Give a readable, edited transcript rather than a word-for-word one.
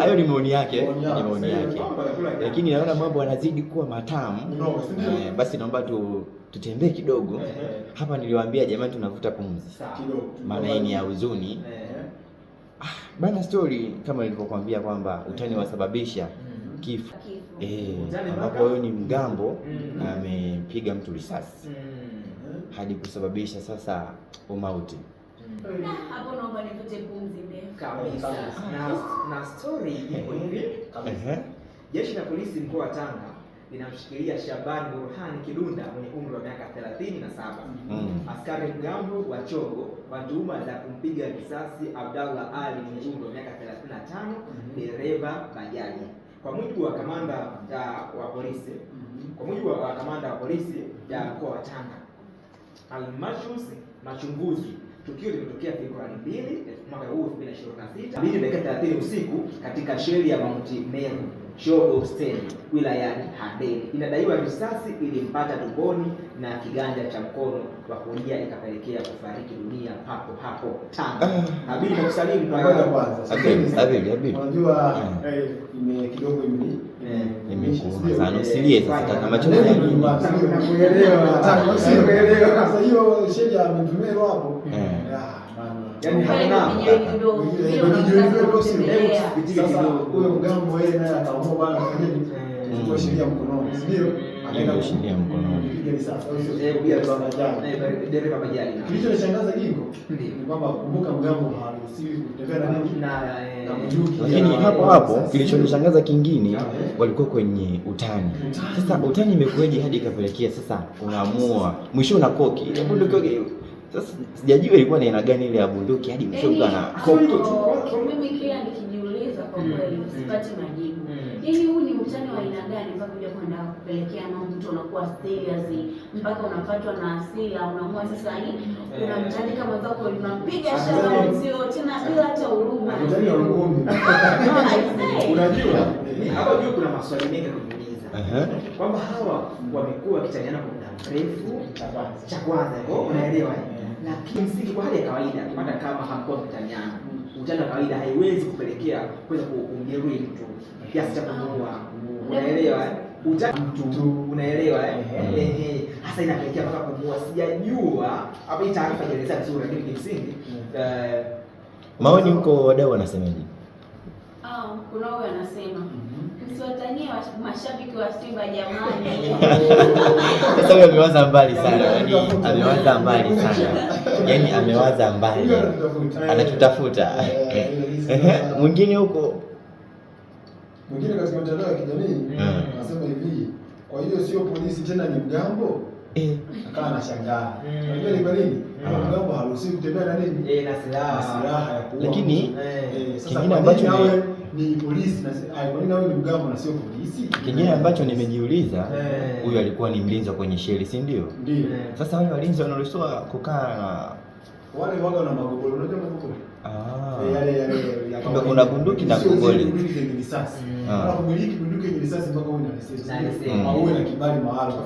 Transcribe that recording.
hayo ni maoni yake, ni maoni yake, lakini naona mambo yanazidi kuwa matamu. Basi naomba tutembee kidogo hapa. Niliwaambia jamani, tunavuta pumzi, maana hii ni ya huzuni bana. Story kama nilivyokuambia kwamba utani wasababisha kifo, ambapo huyo ni mgambo na amepiga mtu risasi hadi kusababisha sasa umauti. Hapo naomba nivute pumzi ndefu kabisa. Na story iko hivi. Jeshi la polisi mkoa wa Tanga linamshikilia Shaban Burhan Kidunda mwenye umri wa miaka 37, askari mgambo wa Chogo kwa tuhuma za kumpiga risasi Abdallah Ali mwenye umri wa miaka 35, dereva bajaji. Kwa mujibu wa kamanda wa polisi, ya mkoa wa Tanga, Almashus Machunguzi, tukio limetokea Februari 2 mwaka huu 2026 dakika 30 usiku katika sheli ya Mount Meru Chogo Stendi wilayani Handeni. Inadaiwa risasi ilimpata tumboni na kiganja cha mkono wa kulia ikapelekea kufariki dunia papo hapo Tanga. Habari kwa kusalimu kwanza. Habari. Unajua kidogo imekuuma sana. Usilie sasa kaka, macho yangu nakuelewa. Sasa hiyo sheli ya Mount Meru hapo. Yaani hakuna huyo mgambo yeye naye akaamua bwana kwa sheria mkononi, ndio anaenda kushikilia mkononi kupiga risasi dereva bajaji. Kilichonishangaza Gingo ni kwamba kumbuka mgambo haruhusiwi kutembea na bunduki. Lakini hapo kilichonishangaza kingine walikuwa kwenye utani. Sasa utani imekuwaje hadi ikapelekea sasa unaamua mwisho na koki ile bunduki? Sasa sijajua ilikuwa ni aina gani ile ya bunduki hadi mshoga na koki. Mimi kila nikijiuliza kwa kweli sipati majibu. Yaani huu ni utani wa aina gani mpaka kuja kwenda kupelekea na mtu unakuwa serious mpaka unapatwa na hasira, unaamua sasa unamtandika mwenzako, unampiga shamba sio tena bila hata huruma. Unajua hapa juu kuna maswali mengi ya kujiuliza. Kwamba hawa wamekuwa wakitaniana kwa muda mrefu, cha kwanza unaelewa. Na kimsingi kwa hali ya kawaida hata kama hamkuwa mtaniana, utani wa kawaida haiwezi kupelekea kuweza kumjeruhi mtu kiasi cha kumuua, unaelewa. Utani mtu unaelewa hasa inapelekea mpaka kumuua. Sijajua hapa hii taarifa haieleza vizuri, lakini kimsingi maoni mko wadau wanasemaje? Kuna wao anasema msiwatanie mashabiki wa Simba jamani. Sasa huyo amewaza mbali sana, amewaza mbali sana. Yaani amewaza mbali. Anatutafuta. Mwingine huko katika mtandao wa kijamii anasema hivi, kwa hiyo sio polisi tena ni mgambo? Akawa anashangaa. Unajua ni kwa nini? Mgambo haruhusiwi kutembea na nini? Na silaha ya kuua. Lakini kingine ambacho ni polisi na kwa nini nawe ni mgambo na sio polisi? Kingine ambacho nimejiuliza, huyu alikuwa ni mlinzi kwenye sheli, si ndio? Ndio. Sasa wale walinzi wanaruhusiwa kukaa na wale waga na magogoro, unajua magogoro? Kumbe kuna bunduki na gogoli. Bunduki yenye risasi. Kumiliki bunduki yenye risasi mpaka uwe na leseni. Au uwe na kibali maalum.